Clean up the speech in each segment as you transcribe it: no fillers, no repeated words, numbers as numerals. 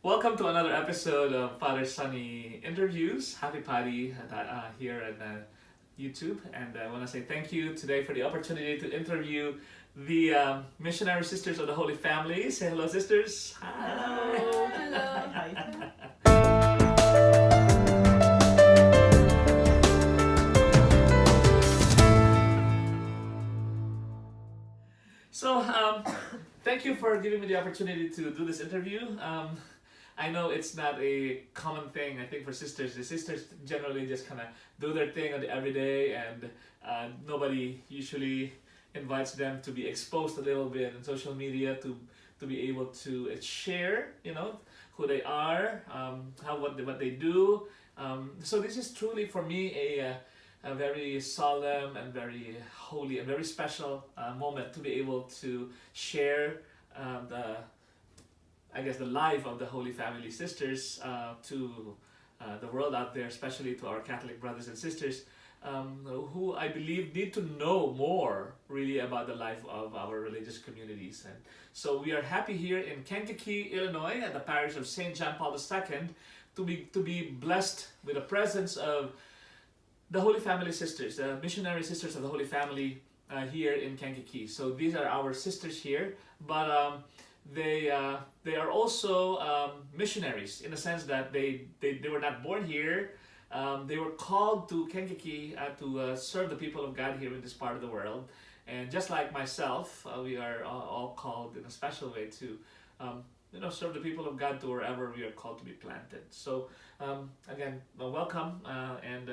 Welcome to another episode of Father Sunny Interviews. Hapipadi here at YouTube. And I want to say thank you today for the opportunity to interview the Missionary Sisters of the Holy Family. Say hello, sisters. Hi. Hello. Hello. So, thank you for giving me the opportunity to do this interview. I know it's not a common thing, I think, for sisters. The sisters generally just kind of do their thing on the everyday, and nobody usually invites them to be exposed a little bit in social media to be able to share, who they are, what they do. So this is truly for me a very solemn and very holy and very special moment to be able to share the life of the Holy Family Sisters to the world out there, especially to our Catholic brothers and sisters who I believe need to know more really about the life of our religious communities. And so we are happy here in Kankakee, Illinois, at the parish of St. John Paul II, to be blessed with the presence of the Holy Family Sisters, the Missionary Sisters of the Holy Family here in Kankakee. So these are our sisters here, but they are also missionaries in the sense that they were not born here. They were called to Kankakee to serve the people of God here in this part of the world. And just like myself, we are all called in a special way to serve the people of God to wherever we are called to be planted. So again, welcome, and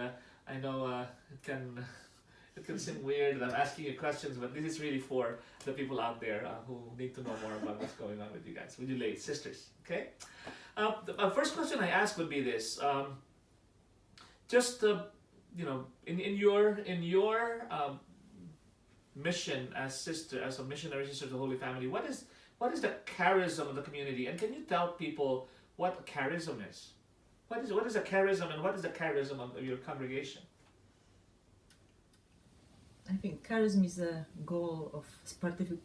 I know it can seem weird that I'm asking you questions, but this is really for the people out there who need to know more about what's going on with you guys, with you late sisters. Okay. The first question I ask would be this: in your mission as a missionary sister of the Holy Family, what is the charism of the community, and can you tell people what charism is? What is a charism, and what is the charism of your congregation? I think charism is a goal of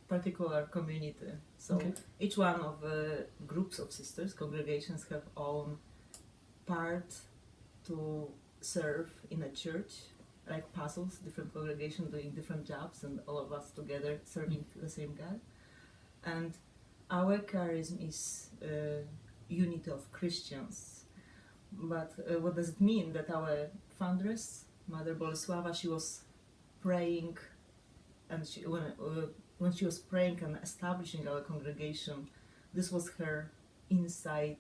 particular community. So each one of the groups of sisters, congregations, have own part to serve in a church, like puzzles, different congregations doing different jobs, and all of us together serving the same God. And our charism is unity of Christians. But what does it mean? That our foundress, Mother Boleslawa, she was praying, and when she was praying and establishing our congregation, this was her inside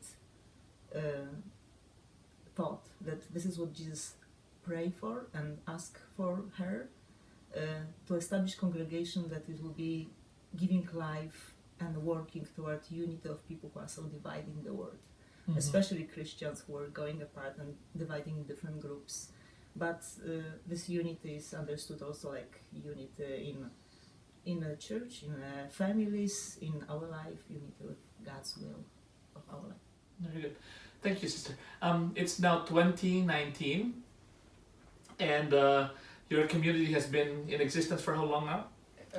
thought, that this is what Jesus prayed for and asked for her, to establish congregation that it will be giving life and working toward unity of people who are so divided in the world. Mm-hmm. Especially Christians who are going apart and dividing in different groups. But this unity is understood also like unity in a church, in families, in our life, unity with God's will of our life. Very good. Thank you, sister. It's now 2019, and your community has been in existence for how long now?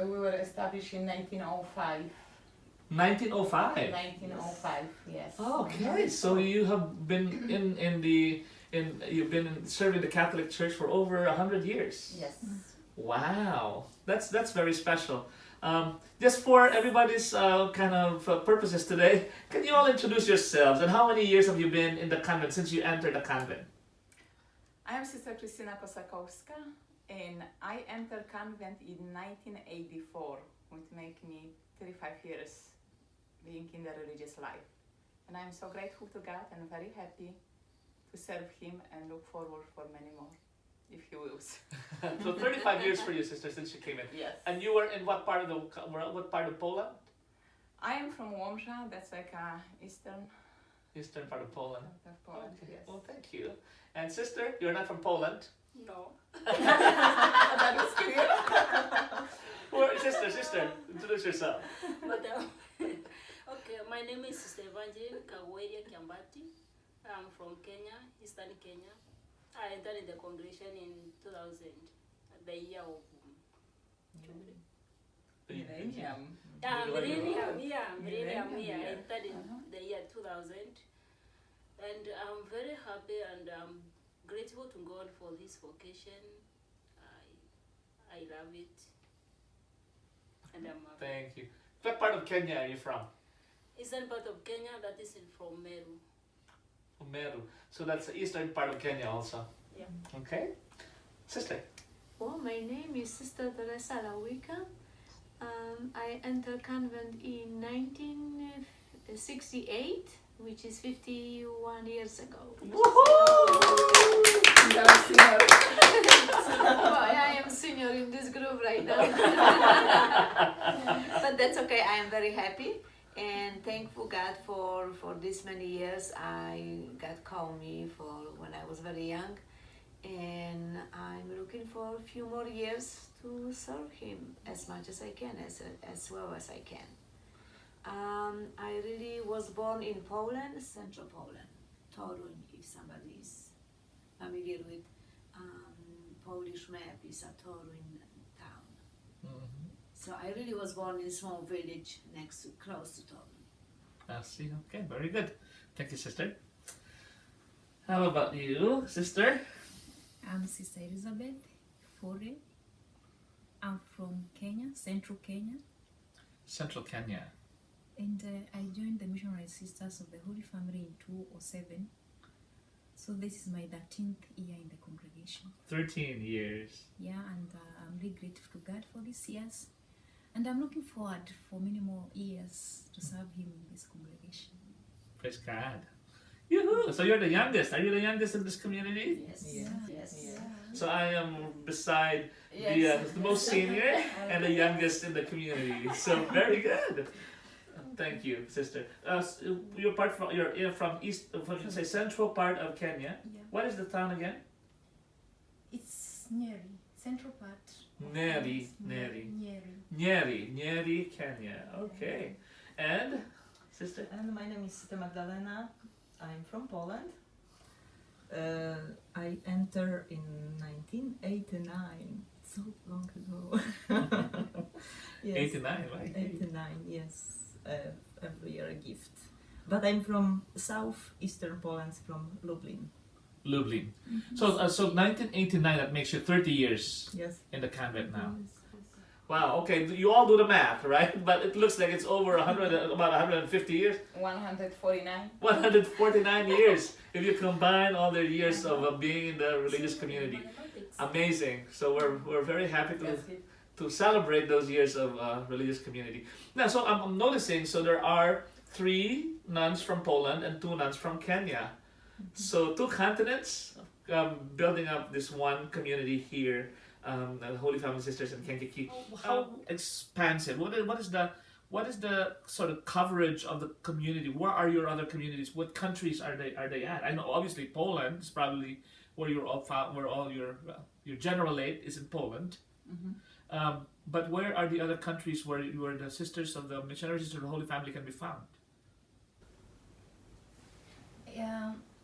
We were established in 1905. 1905? 1905, yes. Okay, so you have been you've been serving the Catholic Church for over 100 years. Yes. Wow, that's very special. Just for everybody's purposes today, can you all introduce yourselves, and how many years have you been in the convent since you entered the convent? I am Sister Krystyna Kosakowska, and I entered convent in 1984, which make me 35 years being in the religious life. And I am so grateful to God and very happy to serve Him and look forward for many more, if He wills. So 35 years for you, sister, since you came in. Yes. And you were in what part of the world? What part of Poland? I am from Łomża, that's like Eastern part of Poland. Okay. Yes. Well, thank you. And sister, you're not from Poland? No. That was clear. Sister, introduce yourself. Madam. Okay, my name is Sister Evangeline Kaweria Kiambati. I'm from Kenya, Eastern Kenya. I entered in the congregation in 2000, the year of Millennium. millennium. I Millennium. entered in the year 2000. And I'm very happy and I'm grateful to God for this vocation. I love it. And I'm happy. Thank you. What part of Kenya are you from? Eastern part of Kenya, that is from Meru. Meru. So that's the eastern part of Kenya also. Yeah. Okay. Sister. Well, my name is Sister Teresa Lawika. I entered convent in 1968, which is 51 years ago. Well, I am senior in this group right now. But that's okay, I am very happy and thankful God for this many years. God called me for when I was very young, and I'm looking for a few more years to serve Him as much as I can, as well as I can. I really was born in Poland, central Poland, Toruń, if somebody is familiar with Polish map, is a Toruń town. Mm-hmm. So I really was born in a small village close to Toruń. I see. Okay, very good. Thank you, sister. How about you, sister? I'm Sister Elizabeth Fore. I'm from Kenya, Central Kenya, Central Kenya. and I joined the Missionary Sisters of the Holy Family in 2007. So this is my 13th year in the congregation. 13 years. Yeah, and I'm really grateful to God for these years. And I'm looking forward for many more years to serve Him in this congregation. Praise God. Yoo-hoo! So you're the youngest. Are you the youngest in this community? Yes. Yeah. Yes. So I am beside Yes. the most senior and the youngest in the community. So very good. Thank you, sister. You're from east. What did you say? Central part of Kenya. Yeah. What is the town again? It's Nyeri, central part. of Nyeri, Nyeri. Nyeri, Kenya. Okay. And sister? And my name is Sister Magdalena. I'm from Poland. I entered in 1989, so long ago. Yes. 89, right? 89, yes. Every year a gift. But I'm from southeastern Poland, from Lublin. Lublin. So 1989, that makes you 30 years Yes. in the convent now. Wow, okay, you all do the math, right? But it looks like it's over about 150 years. 149. 149 years, if you combine all their years of being in the religious community. Amazing. So we're very happy to celebrate those years of religious community. Now, so I'm noticing, so there are 3 nuns from Poland and 2 nuns from Kenya. So 2 continents building up this one community here, the Holy Family Sisters in Kankakee. How expansive? What is the sort of coverage of the community? Where are your other communities? What countries are they at? I know obviously Poland is probably where all your generalate is in Poland. But where are the other countries where the sisters of the Missionary Sisters of the Holy Family can be found?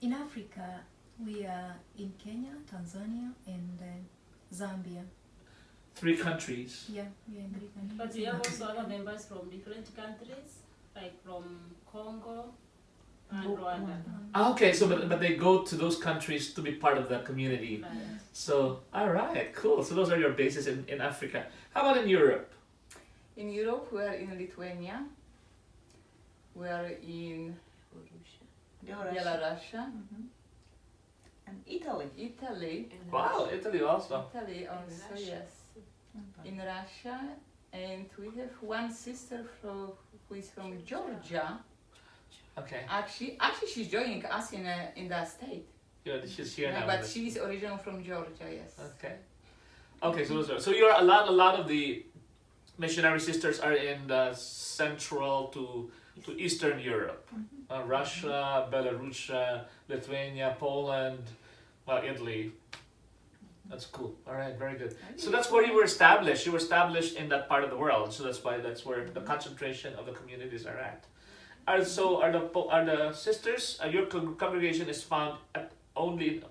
In Africa, we are in Kenya, Tanzania, and Zambia. 3 countries. Yeah, we are in 3 countries. But we have also other members from different countries, like from Congo and Rwanda. Okay, so but they go to those countries to be part of the community. Right. So all right, cool. So those are your bases in Africa. How about in Europe? In Europe, we are in Lithuania. We are in Belarus. And Italy. Italy. Wow, Italy also. Italy also, Russia. yes. In Russia. And we have one sister who is from Georgia. Okay, Actually, she's joining us in that state. yeah, she's here now. But she is originally from Georgia, yes. Okay. Okay, so you're a lot of the missionary sisters are in the central to Eastern Europe, Russia, Belarus, Lithuania, Poland, well, Italy. That's cool. All right, very good. So that's where you were established. You were established in that part of the world. So that's where the concentration of the communities are at. Are the sisters? Your congregation is found at only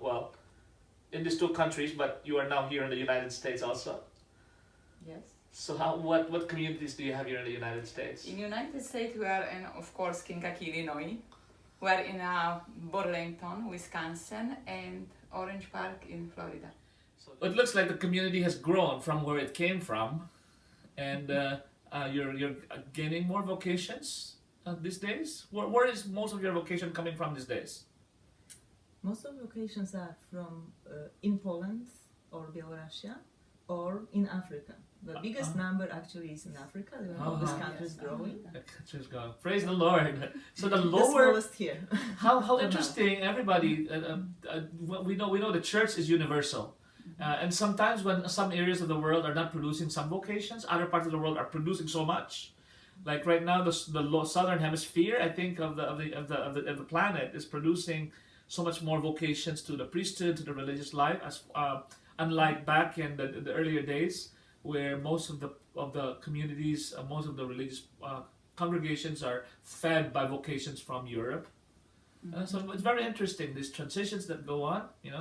in these 2 countries, but you are now here in the United States also. Yes. So what communities do you have here in the United States? In United States, we are in, of course, Kankakee, Illinois. We're in Burlington, Wisconsin, and Orange Park in Florida. So it looks like the community has grown from where it came from, and you're gaining more vocations these days. Where is most of your vocation coming from these days? Most of the vocations are from in Poland or Belarus or in Africa. The biggest number actually is in Africa. This country is growing. The country's growing. Praise the Lord. So the The lower. smallest here. How interesting! Everybody, we know the church is universal, and sometimes when some areas of the world are not producing some vocations, other parts of the world are producing so much. Like right now, the southern hemisphere, I think of the planet is producing so much more vocations to the priesthood, to the religious life, as unlike back in the earlier days, where most of the communities, most of the religious congregations are fed by vocations from Europe. So it's very interesting, these transitions that go on, in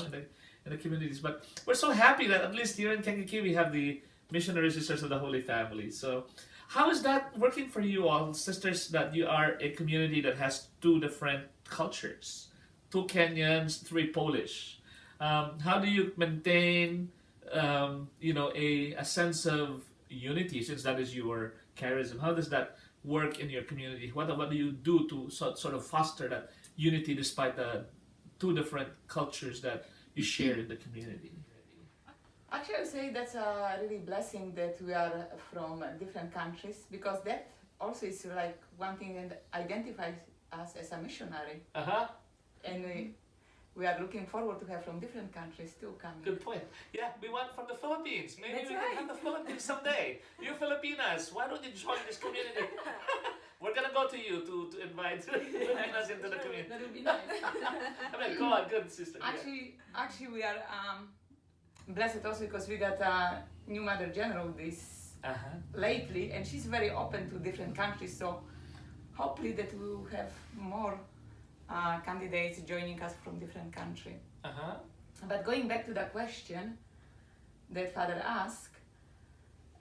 the communities. But we're so happy that at least here in Kankakee we have the Missionary Sisters of the Holy Family. So how is that working for you all, sisters, that you are a community that has two different cultures, 2 Kenyans, 3 Polish? How do you maintain, a sense of unity, since that is your charism? How does that work in your community? What do you do to sort of foster that unity despite the 2 different cultures that you share in the community? Actually, I would say that's a really blessing that we are from different countries, because that also is like one thing that identifies us as a missionary. And we are looking forward to have from different countries too coming. Good point. Yeah, we want from the Philippines. Maybe That's we right. can have the Philippines someday. You Filipinas, why don't you join this community? We're gonna go to you to invite Filipinas into the community. That would be nice. I mean, go on, good sister. Actually, we are blessed also because we got a new Mother General lately, and she's very open to different countries. So hopefully that we will have more candidates joining us from different countries. But going back to the question that Father asked,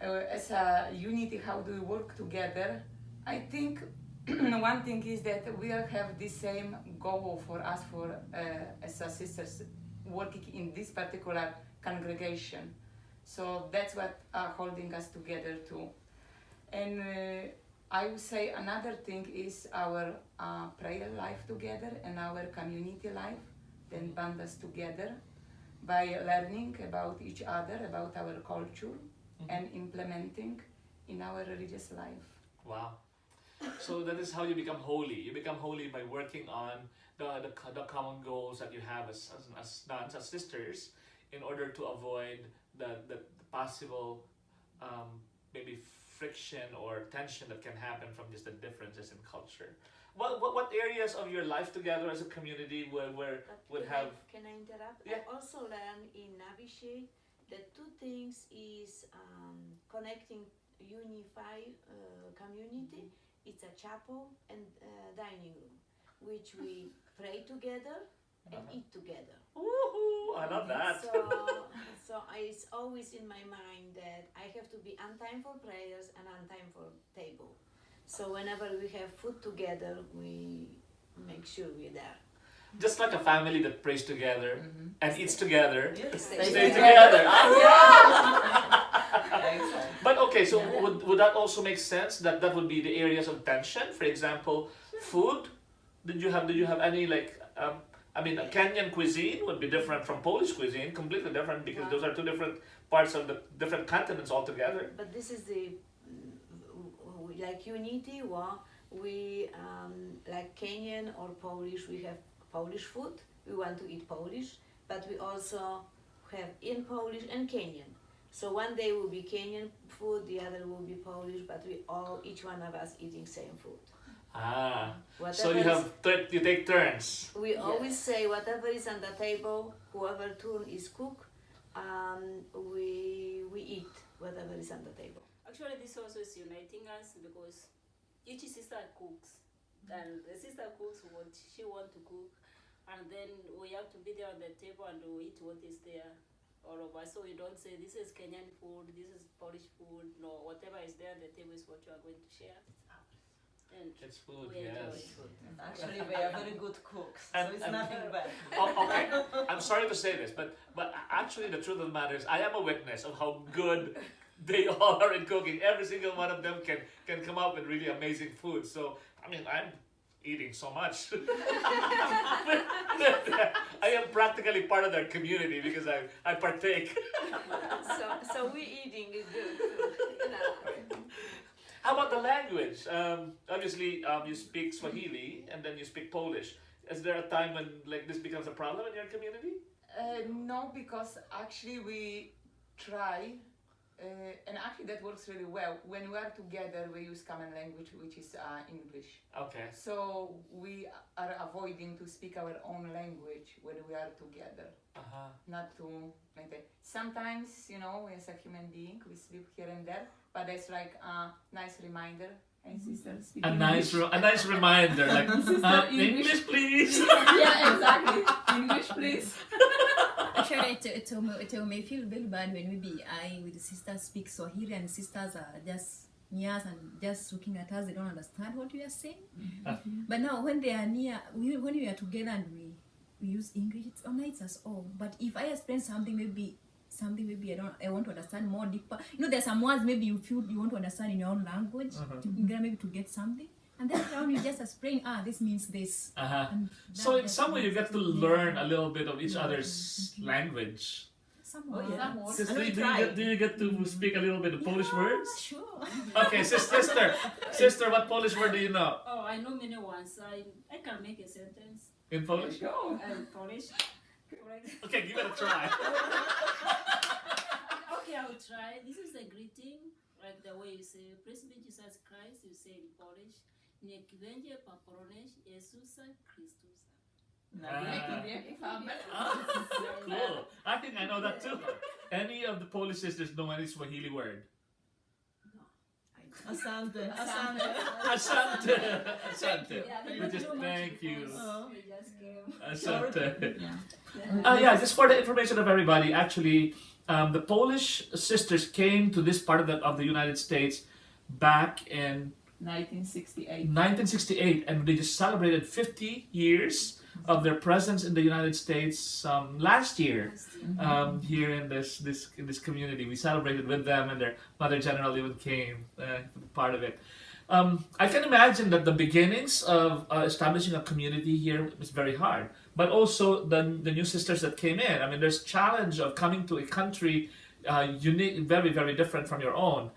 as a unity, how do we work together? I think one thing is that we all have the same goal for us as a sisters working in this particular congregation. So that's what holding us together too. And I would say another thing is our prayer life together and our community life that band us together by learning about each other, about our culture, and implementing in our religious life. Wow. So that is how you become holy. You become holy by working on the common goals that you have as nuns, as sisters, in order to avoid the possible maybe friction or tension that can happen from just the differences in culture. What areas of your life together as a community would have... Can I interrupt? Yeah. I also learned in Navishé that 2 things is connecting, unify community. It's a chapel and dining room, which we pray together and eat together. Woohoo! I love that. So it's always in my mind that I have to be on time for prayers and on time for table. So whenever we have food together, we make sure we're there. Just like a family that prays together and eats together, Stay stay together. Exactly. But okay, so would that also make sense that would be the areas of tension? For example, food. Did you have any Kenyan cuisine would be different from Polish cuisine, completely different, because those are 2 different parts of the different continents altogether. But this is the like unity. We like Kenyan or Polish. We have Polish food. We want to eat Polish, but we also have in Polish and Kenyan. So one day will be Kenyan food, the other will be Polish, but each one of us eating same food. So you take turns. We always say whatever is on the table, whoever turn is cook, we eat whatever is on the table. Actually, this also is uniting us because each sister cooks, and the sister cooks what she wants to cook, and then we have to be there on the table and we eat what is there, all of us. So we don't say this is Kenyan food, this is Polish food. No, whatever is there on the table is what you are going to share. and It's food, we enjoy yes. food. Actually, we are very good cooks, so And- it's and- nothing bad. Oh, okay. I'm sorry to say this, but actually the truth of the matter is I am a witness of how good they all are in cooking. Every single one of them can come up with really amazing food. So I mean I'm eating so much. I am practically part of their community because I partake. So we eating good food. You know. How about the language? Obviously, you speak Swahili and then you speak Polish. Is there a time when like this becomes a problem in your community? No, because actually we try, and actually that works really well. When we are together, we use common language, which is English. Okay. So we are avoiding to speak our own language when we are together. Not to like that. Sometimes, you know, as a human being, we slip here and there, but that's like a nice reminder. And sisters speak A English. nice reminder, like Sister, English, please. Yeah, exactly. English, please. Actually, it may feel very bad when maybe I with the sisters speak Swahili and sisters are just near us and just looking at us. They don't understand what we are saying. But now when they are near, when we are together and we use English, it unites us all. But if I explain something maybe I want to understand more deeper. You know, there's some words maybe you feel you want to understand in your own language, maybe to get something. And then around you just explain, this means this. And So that in just some way you means get to this. learn a little bit of each other's language. Somewhat. Oh, yeah. Sister, And we do try. you get to speak a little bit of Polish words? Sure. Okay, sister, what Polish word do you know? Oh, I know many ones. I can make a sentence In Polish? Go. in Polish. Okay, give it a try. Okay, I'll try. This is a greeting, like the way you say, Praise be Jesus Christ, you say in Polish. Niech będzie paproneś Jezusa Chrystusa. Cool. I think I know that too. Any of the Polish sisters know any Swahili word? Asante. Asante. Asante. Yeah, We just thank you. Oh. We just came. Asante. Yeah. Yeah, just for the information of everybody, actually, the Polish sisters came to this part of the United States back in 1968. 1968, and they just celebrated 50 years of their presence in the United States last year. Here in this community, we celebrated with them, and their Mother General even came to be part of it. I can imagine that the beginnings of establishing a community here is very hard, but also the new sisters that came in. I mean, there's challenge of coming to a country unique, very, very different from your own.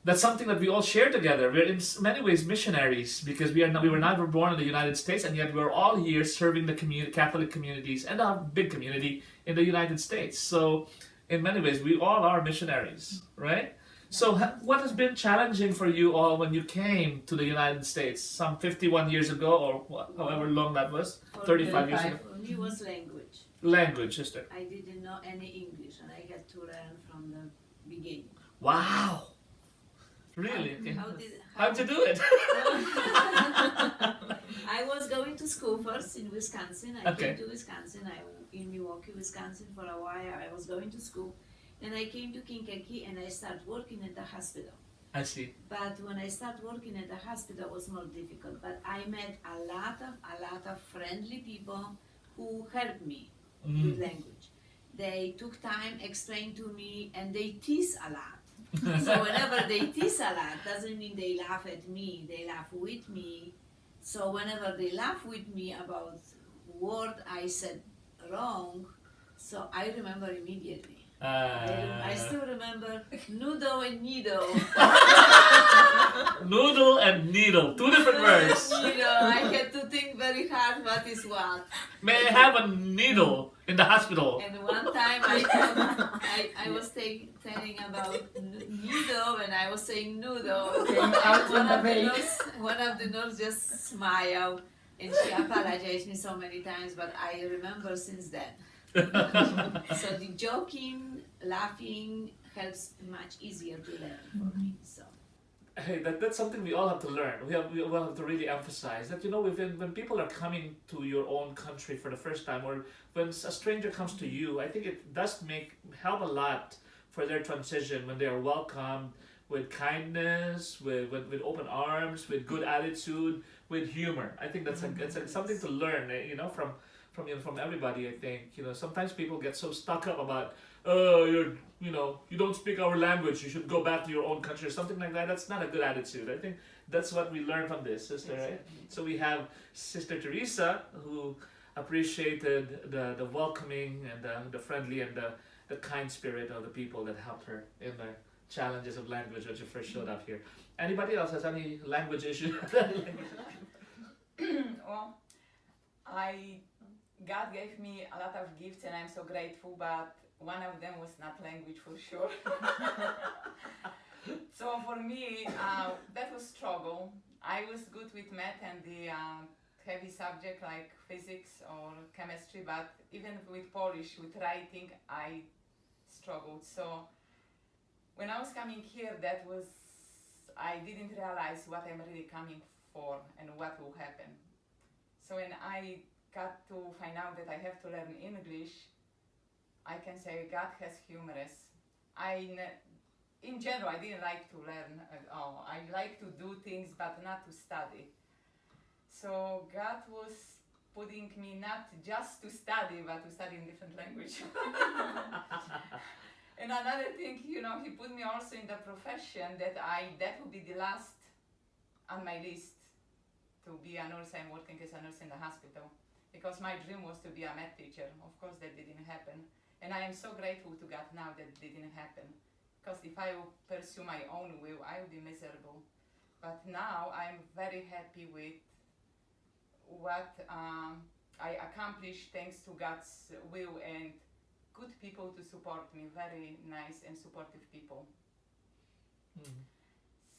That's something that we all share together. We're in many ways missionaries because we were never born in the United States, and yet we're all here serving the Catholic communities and our big community in the United States. So, in many ways, we all are missionaries, right? So, what has been challenging for you all when you came to the United States some 51 years ago, or however long that was, 35 years ago? For me was language. Language, sister. I didn't know any English, and I had to learn from the beginning. Wow. Really? Okay. How'd you do it? I was going to school first in Wisconsin. I Okay. came to Wisconsin. I in Milwaukee, Wisconsin for a while. I was going to school. Then I came to Kankakee and I started working at the hospital. I see. But when I started working at the hospital, it was more difficult. But I met a lot of friendly people who helped me with language. They took time, explained to me, and they tease a lot. So whenever they tease a lot, doesn't mean they laugh at me. They laugh with me. So whenever they laugh with me about word I said wrong, so I remember immediately. I still remember noodle and needle. Noodle and needle, two different words. Needle. I had to think very hard what is what. May I have a needle in the hospital? And one time I was telling about needle and I was saying noodle. One of the nurses just smiled and she apologized me so many times, but I remember since then. So the joking, laughing helps much easier to learn for me. So. Hey, that's something we all have to learn. We all have to really emphasize that, you know, when people are coming to your own country for the first time, or when a stranger comes to you, I think it does help a lot for their transition when they are welcomed, with kindness, with open arms, with good attitude, with humor. I think that's something to learn, from everybody. I think sometimes people get so stuck up about, oh, you don't speak our language, you should go back to your own country or something like that. That's not a good attitude. I think that's what we learn from this, sister, right? So we have Sister Teresa, who appreciated the welcoming and the friendly and the kind spirit of the people that helped her in their challenges of language when she first showed up here. Anybody else has any language issue? Well, God gave me a lot of gifts and I'm so grateful, but one of them was not language for sure. So for me, that was struggle. I was good with math and the heavy subject like physics or chemistry, but even with Polish, with writing, I struggled. So when I was coming here, I didn't realize what I'm really coming for and what will happen. So when I got to find out that I have to learn English, I can say God has humorous. In general, I didn't like to learn at all. I like to do things, but not to study. So God was putting me not just to study, but to study in different language. And another thing, He put me also in the profession that would be the last on my list to be a nurse. I'm working as a nurse in the hospital because my dream was to be a math teacher. Of course, that didn't happen. And I am so grateful to God now that didn't happen. Because if I will pursue my own will, I will be miserable. But now I'm very happy with what I accomplished thanks to God's will and good people to support me, very nice and supportive people.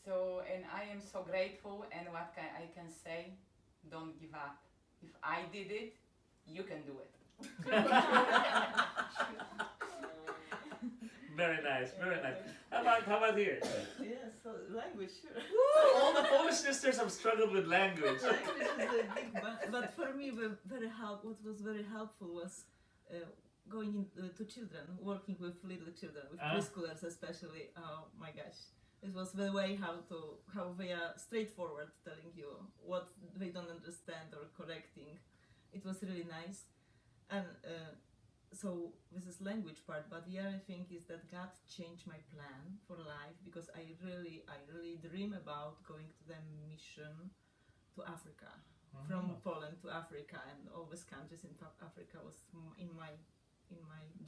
So, and I am so grateful, and what I can say, don't give up. If I did it, you can do it. Very nice, very nice. How about here? Yes, so language, sure. All the Polish sisters have struggled with language. Language is a big, but for me, what was very helpful was going to children, working with little children, with preschoolers especially. Oh my gosh, it was the way how they are straightforward, telling you what they don't understand or correcting. It was really nice, and so this is language part. But the other thing is that God changed my plan for life because I really dream about going to the mission to Africa, from Poland to Africa, and all these countries in Africa was in my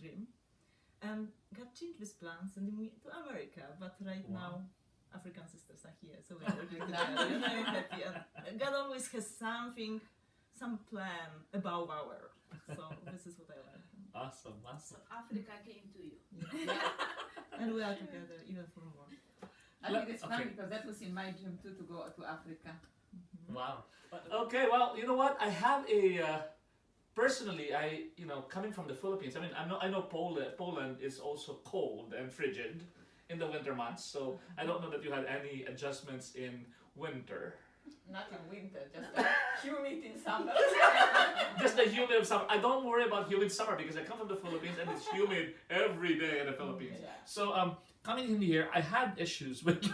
dream. And God changed these plans and me to America. But right now, African sisters are here, so we are working together. And I'm happy. And God always has some plan above our. So this is what I learned. Awesome. So Africa came to you. Yeah. And we are together even for more. I think it's funny because that was in my dream too, to go to Africa. Wow. Okay, well, you know what? I have personally, coming from the Philippines, I know Poland is also cold and frigid in the winter months, so I don't know that you had any adjustments in winter. Not in winter, just humid in summer. Just the humid of summer. I don't worry about humid summer because I come from the Philippines and it's humid every day in the Philippines. Yeah. So coming in here, I had issues with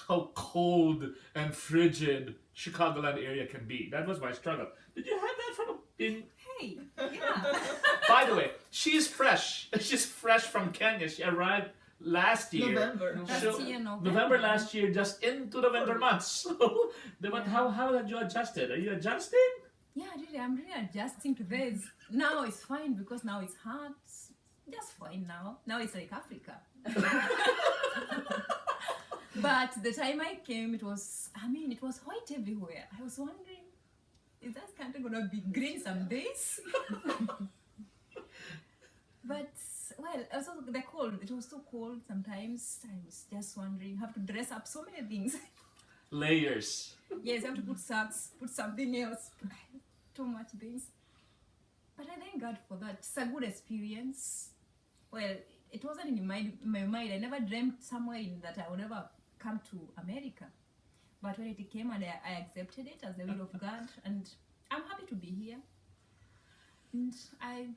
how cold and frigid Chicagoland area can be. That was my struggle. Did you have that from being? Hey, yeah. By the way, she's fresh. She's fresh from Kenya. She arrived last year. November last year, just into the winter months. So, how had you adjusted? Are you adjusting? Yeah, I'm really adjusting to this. Now it's fine because now it's hot. Just fine now. Now it's like Africa. But the time I came, it was white everywhere. I was wondering, is that country gonna be green some days? But well, also the cold. It was so cold sometimes. I was just wondering, you have to dress up so many things. Layers. Yes, you have to put socks, put something else. Too much things. But I thank God for that. It's a good experience. Well, it wasn't in my mind. I never dreamt somewhere that I would ever come to America. But when it came and I accepted it as the will of God, and I'm happy to be here. And I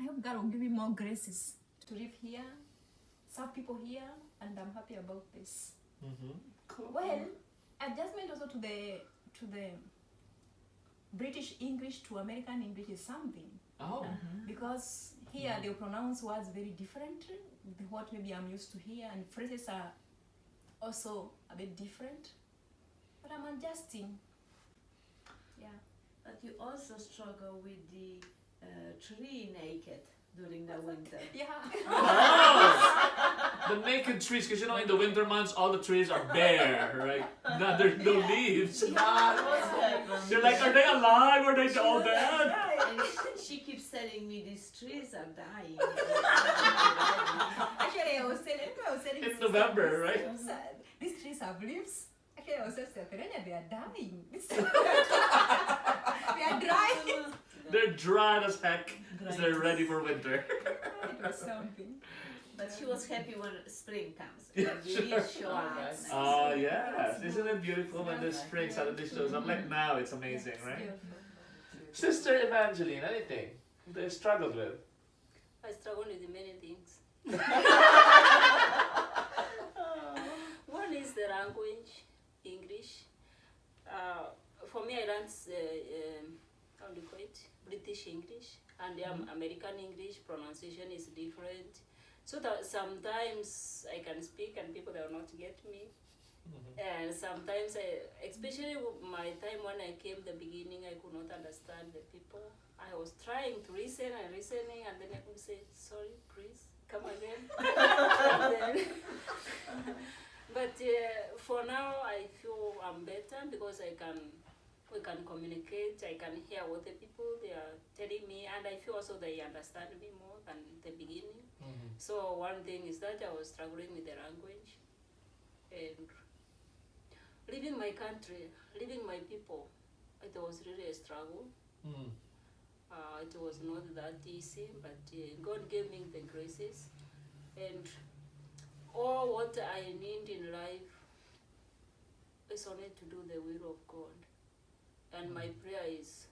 hope God will give me more graces to live here, serve people here, and I'm happy about this. Cool. Well, adjustment also to the British English to American English is something, Oh. because here they pronounce words very different than what maybe I'm used to here, and phrases are also a bit different. But I'm adjusting. Yeah. But you also struggle with the tree naked during the winter. Yeah. Oh, the naked trees, because you know in the winter months all the trees are bare, right? No, there's no leaves. You're like, are they alive or are they all dead? And she keeps telling me these trees are dying. Actually, I was telling In November, right? These trees have leaves. Actually, I was just telling Terenia, they are dying. They are dry. They're dry as heck because they're ready for winter. It was something. But she was happy when spring comes. Yeah, And the leaves show up. Oh, yes. Isn't it beautiful when the spring suddenly shows up? Like now, it's amazing, right? Beautiful. Sister Evangeline, anything they struggled with? I struggle with many things. One is the language, English. For me, I learned how do you call it? British English, and American English pronunciation is different. So that sometimes I can speak and people will not get me. And sometimes, especially my time when I came the beginning, I could not understand the people. I was trying to listen and listening, and then I would say, sorry, please, come again. But for now, I feel I'm better because we can communicate, I can hear what the people they are telling me, and I feel also they understand me more than the beginning. So one thing is that I was struggling with the language, and leaving my country, leaving my people, it was really a struggle. It was not that easy, but God gave me the graces, and all what I need in life is only to do the will of God. And my prayer is,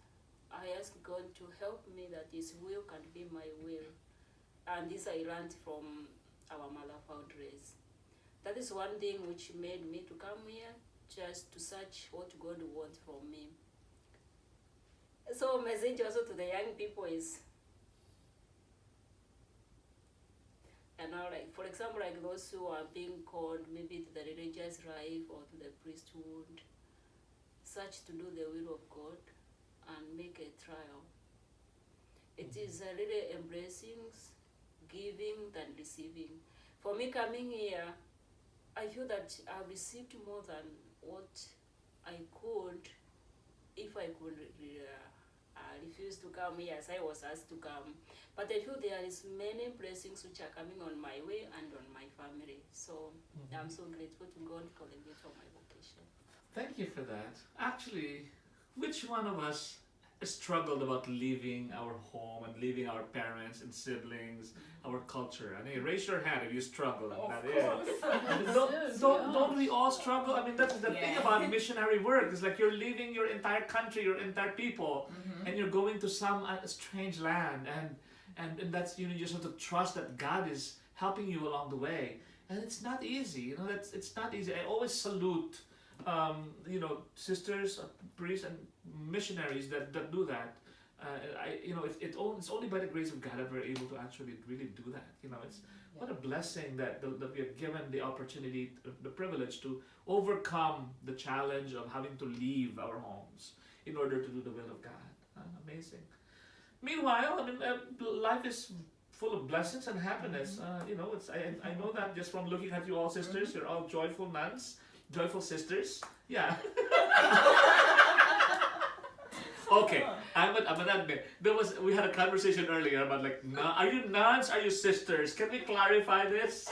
I ask God to help me that His will can be my will. And this I learned from our mother foundress. That is one thing which made me to come here, just to search what God wants from me. So message also to the young people is, and now like for example like those who are being called maybe to the religious life or to the priesthood, search to do the will of God and make a trial. It is really embracing, giving than receiving. For me coming here, I feel that I received more than what I could if I could refuse to come here as I was asked to come. But I feel there is many blessings which are coming on my way and on my family. So I'm so grateful to God for the gift of my vocation. Thank you for that. Actually, which one of us struggled about leaving our home and leaving our parents and siblings, our culture? I mean, raise your hand if you struggle. Don't we all struggle? I mean, that's the thing about missionary work. It's like you're leaving your entire country, your entire people, and you're going to some strange land, and that's, you know, you just have to trust that God is helping you along the way, and it's not easy. You know, it's not easy. I always salute you know, sisters, priests, and missionaries that do that. It's only by the grace of God that we're able to actually really do that. You know, it's what a blessing that we are given the opportunity, the privilege to overcome the challenge of having to leave our homes in order to do the will of God. Amazing. Meanwhile, I mean, life is full of blessings and happiness. You know, I know that just from looking at you all, sisters. You're all joyful nuns. Joyful sisters, yeah. Okay, I'm gonna admit we had a conversation earlier about like, are you nuns? Are you sisters? Can we clarify this?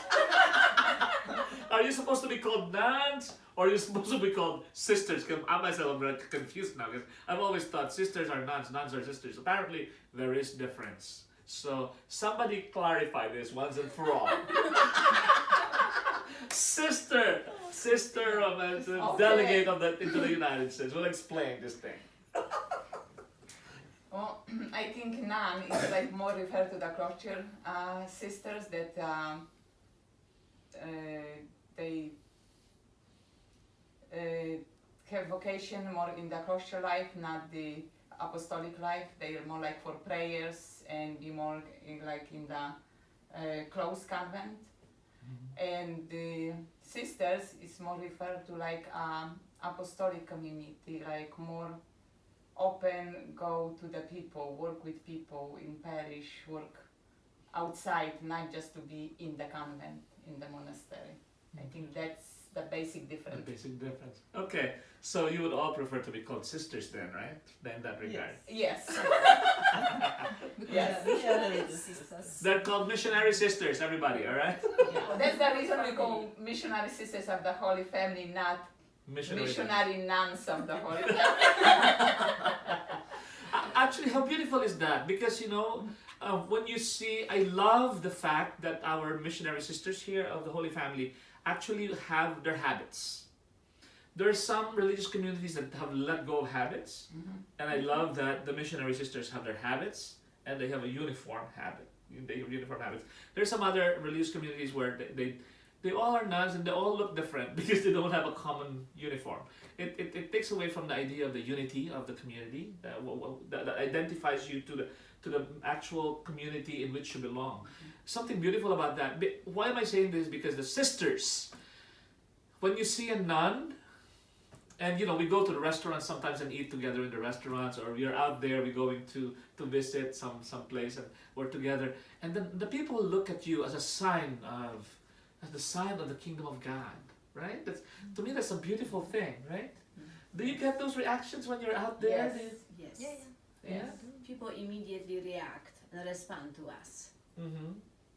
Are you supposed to be called nuns, or are you supposed to be called sisters? Because I myself am confused now, because I've always thought sisters are nuns, nuns are sisters. Apparently, there is difference. So somebody clarify this once and for all. Sister of a delegate of into the United States will explain this thing. Well, I think nun is like more referred to the culture sisters that they have vocation more in the cloister life, not the apostolic life. They are more like for prayers and be more like in the close convent. And the sisters is more referred to like apostolic community, like more open, go to the people, work with people in parish, work outside, not just to be in the convent, in the monastery. I think that's the basic difference. The basic difference. Okay, so you would all prefer to be called sisters then, right? In that regard. Yes. Yes. Sisters. They're called missionary sisters, everybody, all right? That's the reason we call Missionary Sisters of the Holy Family, not missionary nuns of the Holy Family. Actually, how beautiful is that? Because, you know, when you see, I love the fact that our missionary sisters here of the Holy Family actually have their habits. There are some religious communities that have let go of habits, and I love that the missionary sisters have their habits and they have a uniform habit. They have uniform habits. There are some other religious communities where they all are nuns and they all look different because they don't have a common uniform. It takes away from the idea of the unity of the community that identifies you to the actual community in which you belong. Something beautiful about that. Why am I saying this? Because the sisters, when you see a nun, and you know, we go to the restaurants sometimes and eat together in the restaurants, or we're out there, we're going to visit some place and we're together, and then the people look at you as a sign of, as the sign of the kingdom of God, right? That's, to me, that's a beautiful thing, right? Do you get those reactions when you're out there? Yes. Yeah, Yeah. People immediately react and respond to us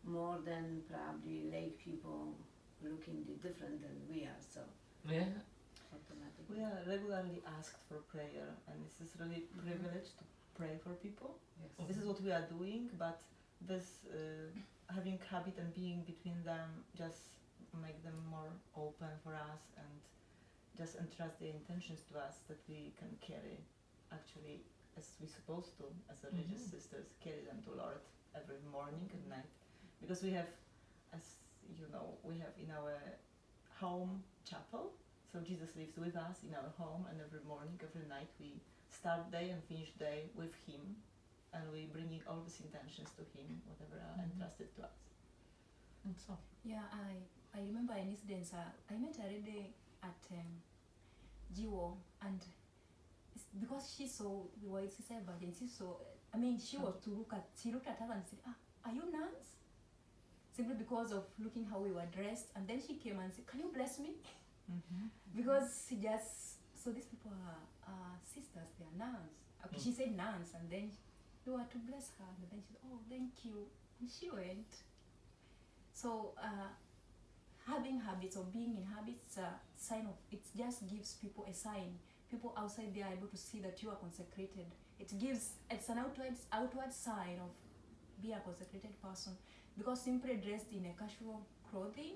more than probably lay people looking different than we are. So Yeah. automatically. We are regularly asked for prayer, and this is really privilege to pray for people. Yes. This is what we are doing, but this having habit and being between them just make them more open for us and just entrust their intentions to us that we can carry actually as we're supposed to as religious sisters, carry them to Lord every morning and night. Because we have, as you know, we have in our home chapel, so Jesus lives with us in our home, and every morning, every night we start day and finish day with Him, and we bringing all these intentions to Him, whatever are entrusted to us. And so, Yeah, I remember an incident. I met a lady at Jiwo, and it's because she saw the white sister virgin. She saw, I mean, she looked at us and said, "Are you nuns?" Simply because of looking how we were dressed, and then she came and said, "Can you bless me?" Because she just, so these people are sisters, they are nuns. Okay, she said nuns, and then you were to bless her, and then she said, "Oh, thank you," and she went. So having habits or being in habits, sign of, it just gives people a sign. People outside they are able to see that you are consecrated. It's an outward sign of being a consecrated person. Because simply dressed in a casual clothing,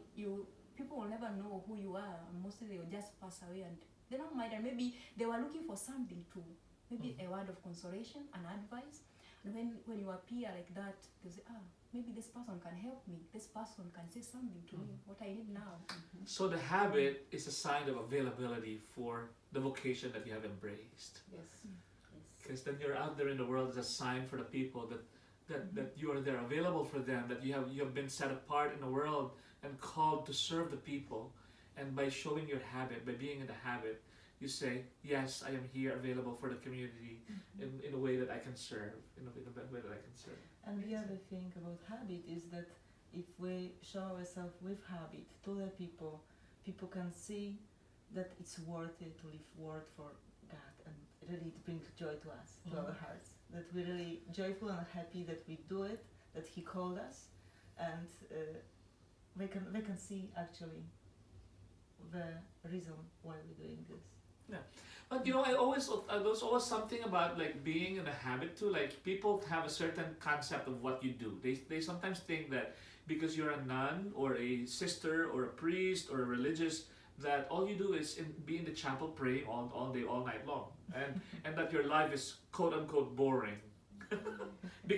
people will never know who you are. Mostly they will just pass away and they don't mind. And maybe they were looking for something too, maybe a word of consolation, an advice. And when you appear like that, they say, maybe this person can help me. This person can say something to me, what I need now. so the habit is a sign of availability for the vocation that you have embraced. Yes. Because then you're out there in the world as a sign for the people that you are there available for them, that you have been set apart in the world and called to serve the people. And by showing your habit, by being in the habit, you say, yes, I am here available for the community in a way that I can serve, in a way that I can serve. And the other thing about habit is that if we show ourselves with habit to the people, people can see that it's worth it to live word for God, and really it brings joy to us, to our hearts. That we're really joyful and happy that we do it, that He called us, and they can see actually the reason why we're doing this. But you know, there's always something about like being in a habit too. Like people have a certain concept of what you do. They sometimes think that because you're a nun or a sister or a priest or a religious, that all you do is be in the chapel praying all day, all night long, and that your life is quote unquote boring.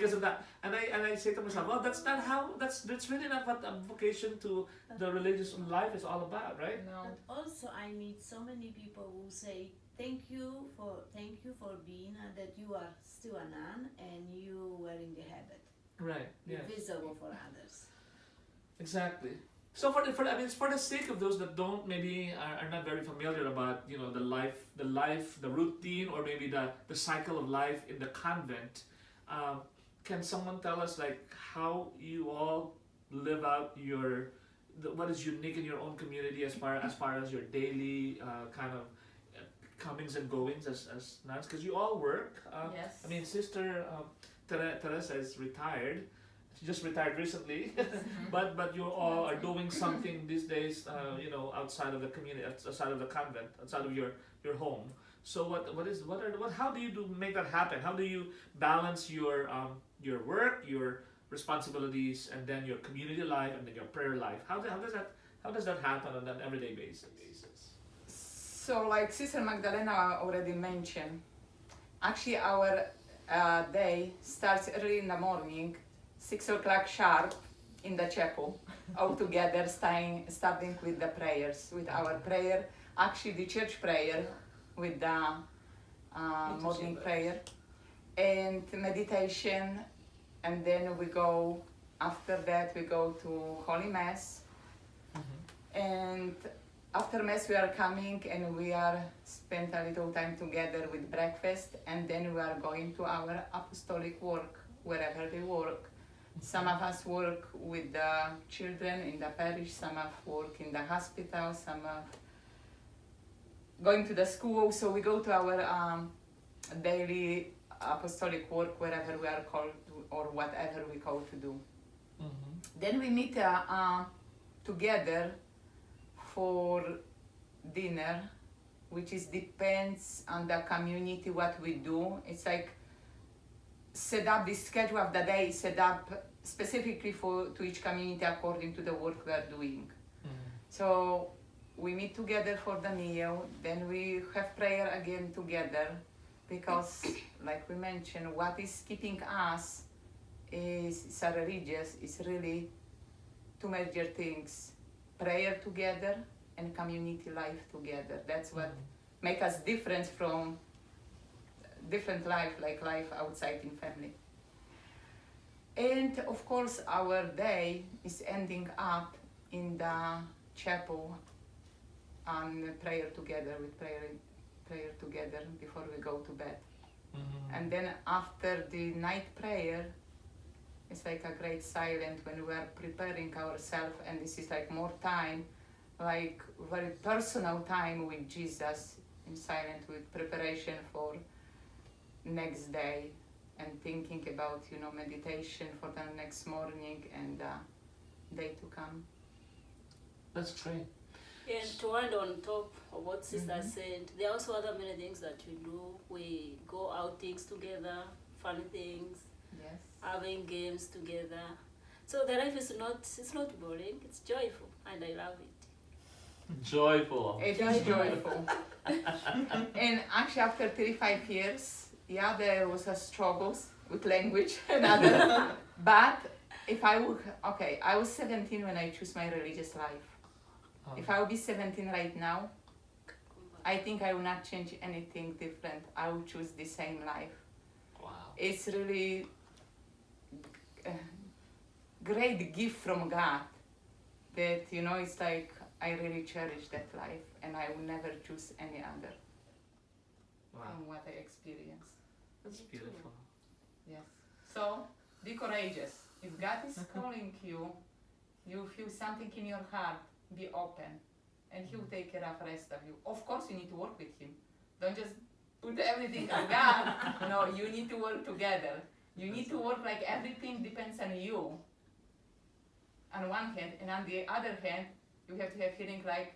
because of that. And I say to myself, well, that's really not what a vocation to the religious life is all about, right? No. And also, I meet so many people who say, thank you for being that you are still a nun and you wearing the habit. Right. You're Yes. visible for others. Exactly. So for the sake of those that don't maybe are not very familiar about the routine, or maybe the cycle of life in the convent, can someone tell us like how you all live out what is unique in your own community as far as your daily kind of comings and goings as nuns, because you all work. Yes. I mean, Sister Teresa is retired. She just retired recently, but you all are doing something these days, outside of the community, outside of the convent, outside of your home. So how do you make that happen? How do you balance your work, your responsibilities, and then your community life, and then your prayer life? How does that happen on an everyday basis? So, like Sister Magdalena already mentioned, actually our day starts early in the morning, 6 o'clock sharp, in the chapel, all together, starting with the prayers, with our prayer, actually the church prayer, with the morning prayer, and meditation, and then after that we go to Holy Mass, and after Mass we are coming and we are spend a little time together with breakfast, and then we are going to our apostolic work, wherever we work. Some of us work with the children in the parish, some of work in the hospital, some of going to the school, so we go to our daily apostolic work wherever we are called to, or whatever we call to do. Then we meet together for dinner, which depends on the community what we do. It's like set up the schedule of the day, set up specifically to each community according to the work we are doing. So we meet together for the meal, then we have prayer again together, because like we mentioned, what is keeping us is religious, is really two major things: prayer together and community life together. That's what make us different from different life, like life outside in family. And of course our day is ending up in the chapel on prayer together, with prayer together before we go to bed. And then after the night prayer, it's like a great silence when we are preparing ourselves, and this is like more time, like very personal time with Jesus, in silence, with preparation for next day, and thinking about meditation for the next morning and day to come. That's great. And to add on top of what Sister said, there are also other many things that we do. We go outings together, fun things, Yes. having games together. So the life is not boring, it's joyful, and I love it. Joyful. It is joyful. And actually after 35 years, there was a struggles with language and other, but if I was 17 when I chose my religious life. If I would be 17 right now, I think I will not change anything different. I will choose the same life. Wow. It's really a great gift from God that, it's like I really cherish that life, and I will never choose any other from what I experienced. That's beautiful. Yes. So be courageous. If God is calling you, you feel something in your heart, be open, and He will take care of the rest of you. Of course, you need to work with Him. Don't just put everything on God. No, you need to work together. You need to work like everything depends on you, on one hand, and on the other hand, you have to have feeling like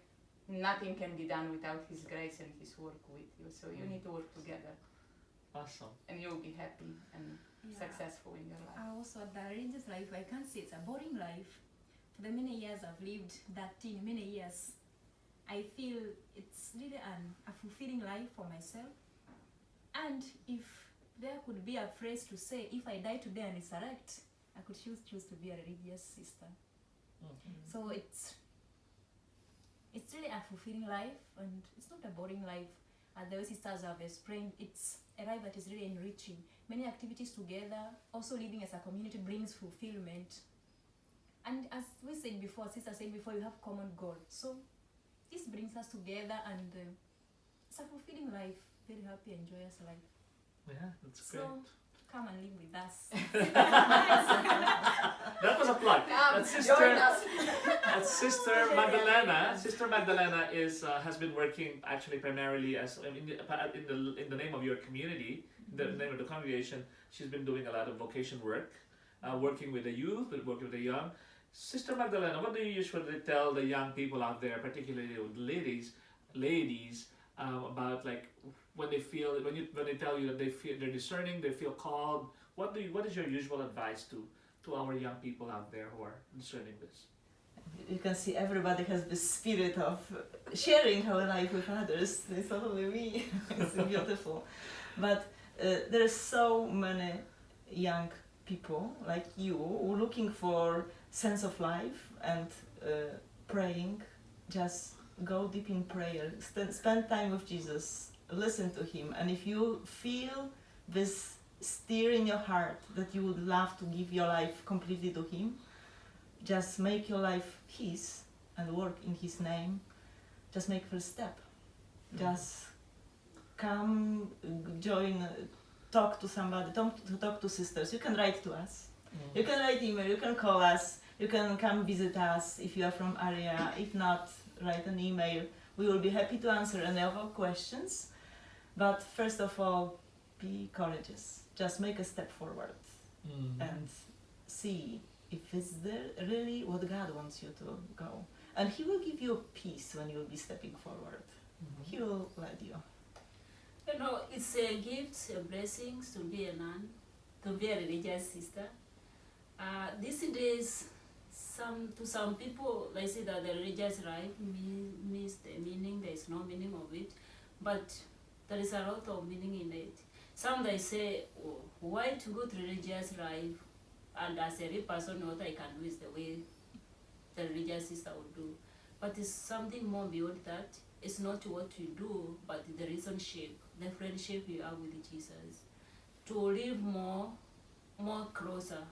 nothing can be done without His grace and His work with you. So you need to work together, Awesome. and you'll be happy and successful in your life. Also, the religious life, I can't say it's a boring life. For the many years I've lived, 13 many years, I feel it's really a fulfilling life for myself. And if there could be a phrase to say, if I die today and resurrect, I could choose to be a religious sister. So it's really a fulfilling life, and it's not a boring life. As the way sisters have explained, it's a life that is really enriching. Many activities together, also living as a community brings fulfillment. And as we said before, sister said before, you have common goal. So this brings us together, and it's a fulfilling life, very happy and joyous life. Yeah, that's great. So come and live with us. That was a plug. That's Sister Magdalena. Sister Magdalena has been working actually primarily as in the name of your community, the name of the congregation. She's been doing a lot of vocation work, working with the youth, working with the young. Sister Magdalena, what do you usually tell the young people out there, particularly with ladies, about like when they tell you that they're discerning, they feel called? What is your usual advice to our young people out there who are discerning this? You can see everybody has this spirit of sharing our life with others. It's not only me. It's beautiful. But there are so many young people like you who are looking for sense of life and praying. Just go deep in prayer. Spend time with Jesus. Listen to Him. And if you feel this stir in your heart that you would love to give your life completely to Him, just make your life His and work in His name. Just make first step. Just come, join, talk to somebody, talk to sisters. You can write to us. You can write email, you can call us, you can come visit us if you are from area. If not, write an email. We will be happy to answer any of our questions. But first of all, be courageous. Just make a step forward and see if it's really what God wants you to go. And He will give you peace when you will be stepping forward. He will lead you. You know, it's a gift, a blessing to be a nun, to be a religious sister. These days, to some people, they say that the religious life means the meaning. There is no meaning of it, but there is a lot of meaning in it. Some they say, oh, why to go to religious life? And as a real person, what I can do is the way the religious sister would do. But it's something more beyond that. It's not what you do, but the relationship, the friendship you have with Jesus. To live more closer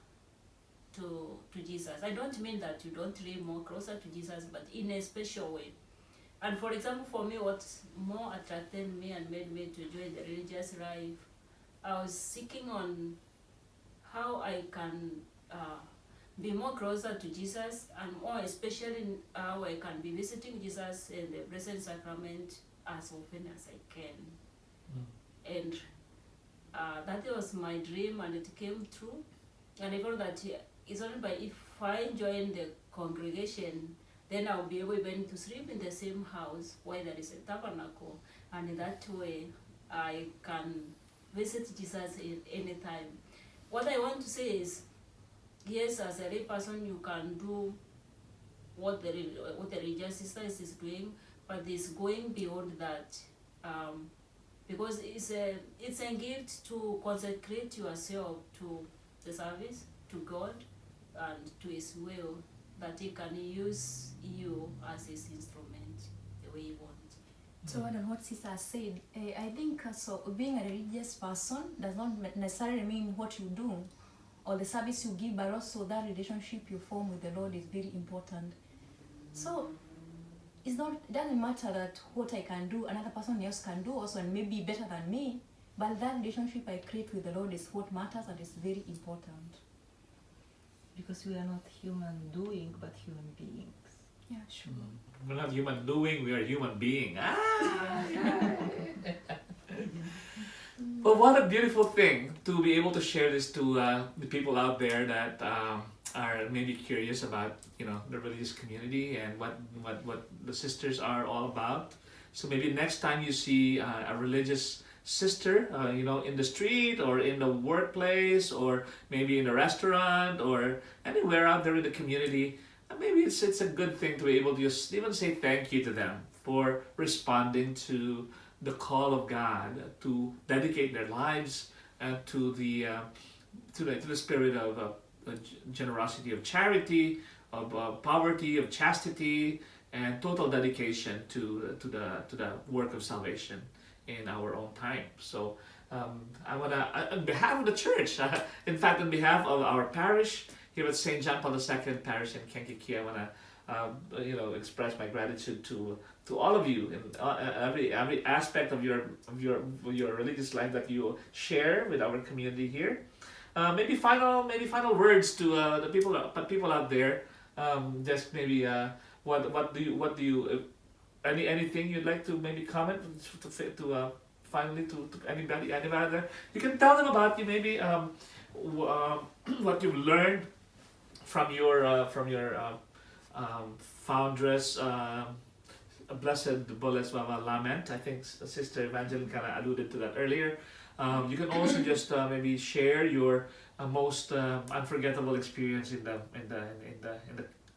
to Jesus. I don't mean that you don't live more closer to Jesus, but in a special way. And for example, for me, what more attracted me and made me to join the religious life, I was seeking on how I can be more closer to Jesus, and more especially how I can be visiting Jesus in the Blessed Sacrament as often as I can. And that was my dream, and it came true. And I felt that it's only by if I join the congregation, then I'll be able even to sleep in the same house where there is a tabernacle, and in that way I can visit Jesus any time. What I want to say is, yes, as a lay person, you can do what the religious sister is doing, but it's going beyond that, because it's a gift to consecrate yourself to the service, to God, and to His will, that He can use you as His instrument the way He wants. So on what sister said, I think so being a religious person does not necessarily mean what you do or the service you give, but also that relationship you form with the Lord is very important. So it doesn't matter that what I can do, another person else can do also, and maybe better than me, but that relationship I create with the Lord is what matters, and is very important. Because we are not human doing, but human beings. Yeah, sure. We're not human doing, we are human being. Well, what a beautiful thing to be able to share this to the people out there that are maybe curious about, the religious community and what the sisters are all about. So maybe next time you see a religious sister, in the street or in the workplace or maybe in a restaurant or anywhere out there in the community, maybe it's a good thing to be able to just even say thank you to them for responding to the call of God to dedicate their lives to the spirit of generosity, of charity, of poverty, of chastity, and total dedication to the work of salvation in our own time. So I want to, on behalf of the church, in fact, on behalf of our parish here at St. John Paul II Parish in Kankakee, I want to express my gratitude to all of you in every aspect of your religious life that you share with our community here. Maybe final words to the people out there. Just maybe what do you anything you'd like to maybe comment to finally to anybody there. You can tell them about maybe what you've learned from your foundress, Blessed Boleslawa Lament. I think Sister Evangeline kind of alluded to that earlier. You can also just maybe share your most unforgettable experience in the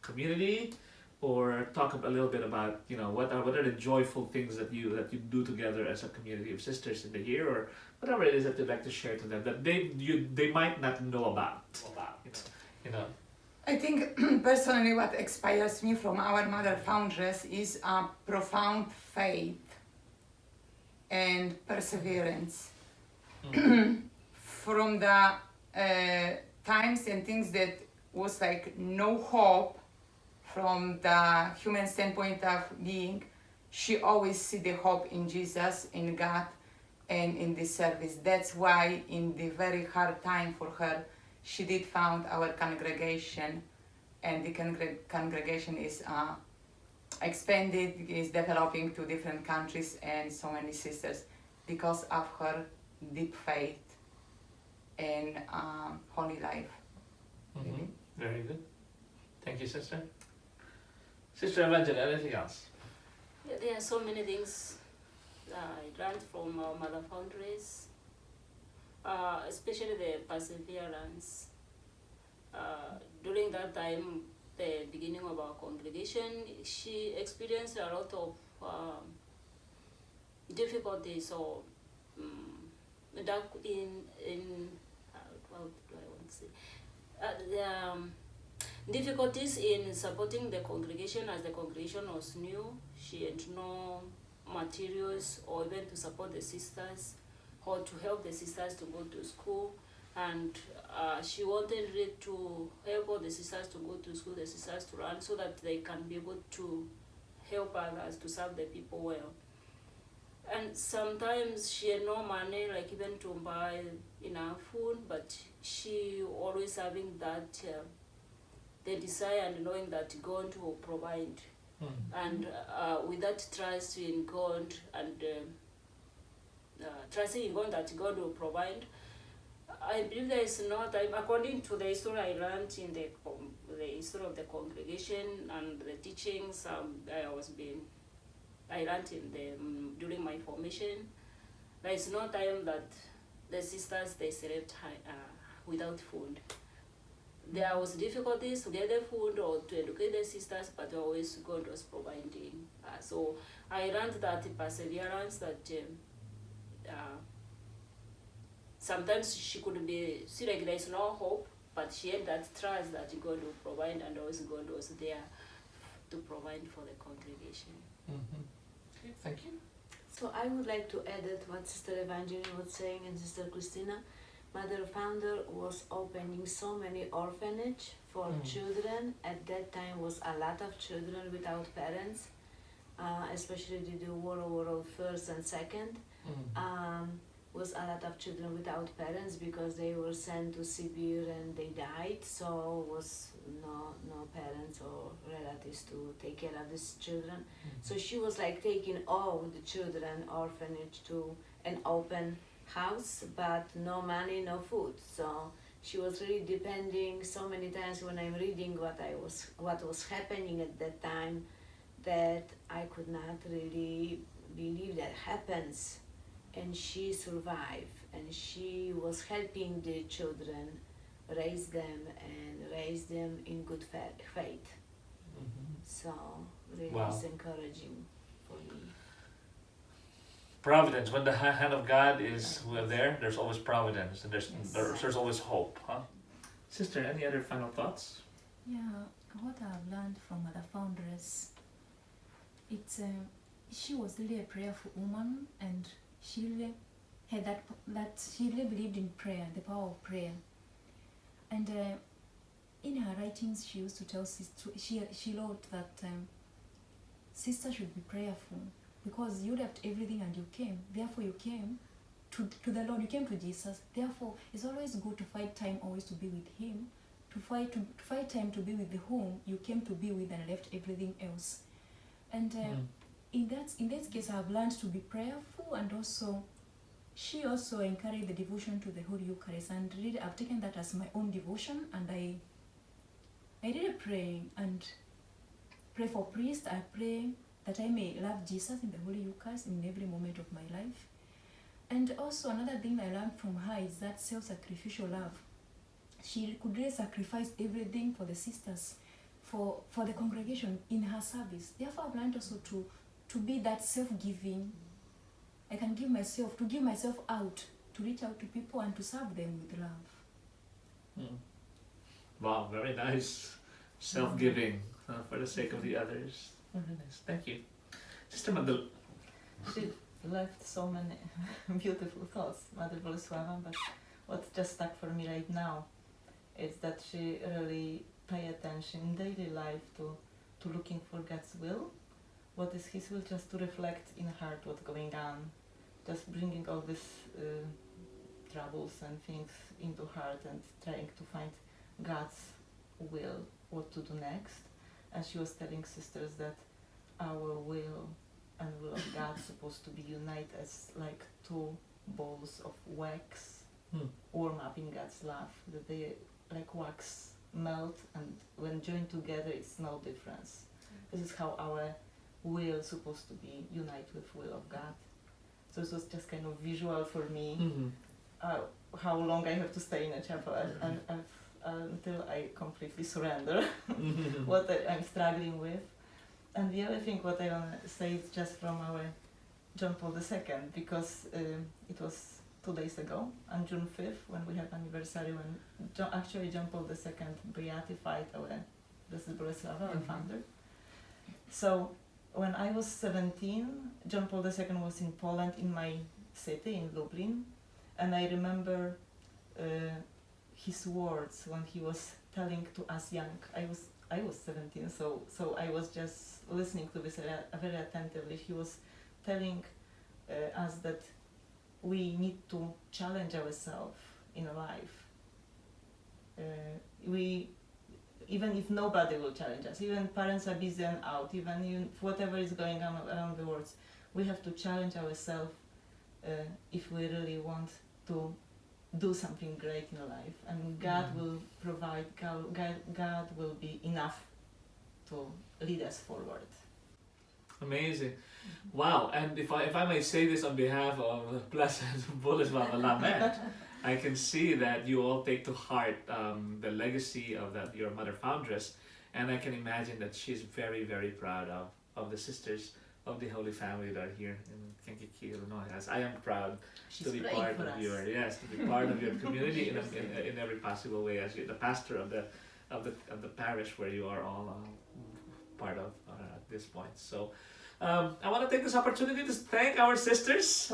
community, or talk a little bit about what are the joyful things that you do together as a community of sisters in the year, or whatever it is that you'd like to share to them that they might not know about. I think personally what inspires me from our Mother Foundress is a profound faith and perseverance. From the times and things that was like no hope from the human standpoint of being, she always see the hope in Jesus, in God, and in this service. That's why in the very hard time for her, she did found our congregation, and the congregation is expanded, is developing to different countries and so many sisters because of her deep faith and holy life. Mm-hmm. Very good. Thank you, Sister. Sister Evangeline, anything else? Yeah, there are so many things I learned from our Mother Foundress, especially the perseverance. During that time, the beginning of our congregation, she experienced a lot of difficulties or what do I want to say? Difficulties in supporting the congregation, as the congregation was new. She had no materials or even to support the sisters or to help the sisters to go to school, and she wanted really to help all the sisters to go to school, the sisters to run, so that they can be able to help others, to serve the people well. And sometimes she had no money, like even to buy enough food, but she always having that the desire and knowing that God will provide. And with that trust in God and trusting in God that God will provide, I believe there is no time, according to the history I learned in the history of the congregation and the teachings I learned in during my formation, there is no time that the sisters they slept without food. There was difficulties to get the food or to educate the sisters, but always God was providing. So I learned that perseverance, that sometimes she could see like there is no hope, but she had that trust that God will provide, and always God was there to provide for the congregation. Mm-hmm. Okay, thank you. So I would like to add that what Sister Evangeline was saying and Sister Christina, Mother Founder was opening so many orphanage for children. At that time was a lot of children without parents, especially due to World War First and Second. Was a lot of children without parents because they were sent to Siberia and they died. So was no parents or relatives to take care of these children. So she was like taking all the children orphanage to an open house, but no money, no food. So she was really depending. So many times when I'm reading what was happening at that time, that I could not really believe that happens. And she survived, and she was helping the children raise them in good faith. So really Wow. it's encouraging for me. Providence. When the hand of God is there, there's always providence, and there's always hope. Huh? Sister, any other final thoughts? Yeah, what I've learned from Mother Foundress, it's she was really a prayerful woman, and she really had that she really believed in prayer, the power of prayer. And in her writings, she used to tell she wrote that sisters should be prayerful, because you left everything and you came. Therefore, you came to the Lord. You came to Jesus. Therefore, it's always good to find time always to be with Him. To find time to be with the whom you came to be with and left everything else. And in that case, I've learned to be prayerful, and also she also encouraged the devotion to the Holy Eucharist, and really I've taken that as my own devotion, and I really pray for priests. I pray that I may love Jesus in the Holy Eucharist in every moment of my life. And also another thing I learned from her is that self-sacrificial love. She could really sacrifice everything for the sisters, for the congregation in her service. Therefore, I've learned also to be that self-giving. I can give myself out, to reach out to people and to serve them with love. Wow, very nice. Self-giving for the sake of the others. Very nice. Thank you. Sister Madel. She left so many beautiful thoughts, Mother Boleslawa, but what just stuck for me right now is that she really pay attention in daily life to looking for God's will. What is His will? Just to reflect in heart what's going on, just bringing all these troubles and things into heart and trying to find God's will, what to do next. And she was telling sisters that our will and will of God supposed to be united as like two balls of wax warm up in God's love, that they like wax melt, and when joined together it's no difference. This is how our will supposed to be united with will of God. So it was just kind of visual for me, how long I have to stay in a chapel until I completely surrender what I'm struggling with. And the other thing what I want to say is just from our John Paul II, because it was 2 days ago, on June 5th, when we have anniversary, when John Paul II beatified our Blessed Boleslawa, our founder. So when I was 17, John Paul II was in Poland, in my city, in Lublin, and I remember his words when he was telling to us young. I was 17, so I was just listening to this very attentively. He was telling us that we need to challenge ourselves in life. Even if nobody will challenge us, even parents are busy and out, even whatever is going on around the world, we have to challenge ourselves if we really want to do something great in life. And God will provide, God will be enough to lead us forward. Amazing. Wow, and if I may say this on behalf of Blessed Boleslawa Lament, I can see that you all take to heart the legacy of your mother foundress, and I can imagine that she's very, very proud of the sisters of the Holy Family that are here in Kankakee, Illinois. As I am proud to be part of your community in every possible way, as the pastor of the parish where you are all part of at this point. So I want to take this opportunity to thank our sisters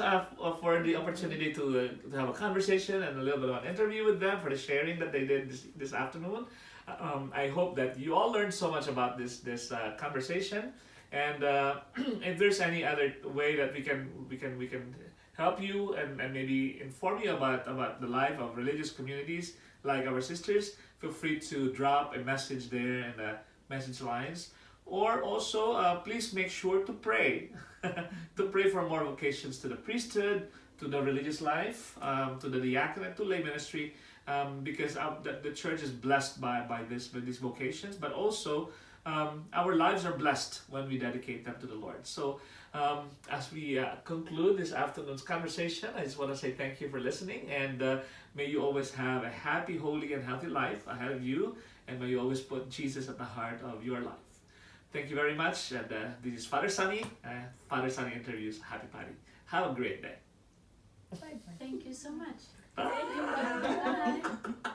for the opportunity to have a conversation and a little bit of an interview with them, for the sharing that they did this afternoon. I hope that you all learned so much about this conversation, and if there's any other way that we can help you and maybe inform you about the life of religious communities like our sisters, feel free to drop a message there in the message lines. Or also, please make sure to pray, to pray for more vocations to the priesthood, to the religious life, to the diaconate, to lay ministry, because the church is blessed by these vocations, but also our lives are blessed when we dedicate them to the Lord. So as we conclude this afternoon's conversation, I just want to say thank you for listening, and may you always have a happy, holy, and healthy life ahead of you, and may you always put Jesus at the heart of your life. Thank you very much, and this is Father Sunny Interviews Hapipadi. Have a great day. Thank you so much. Bye. Bye.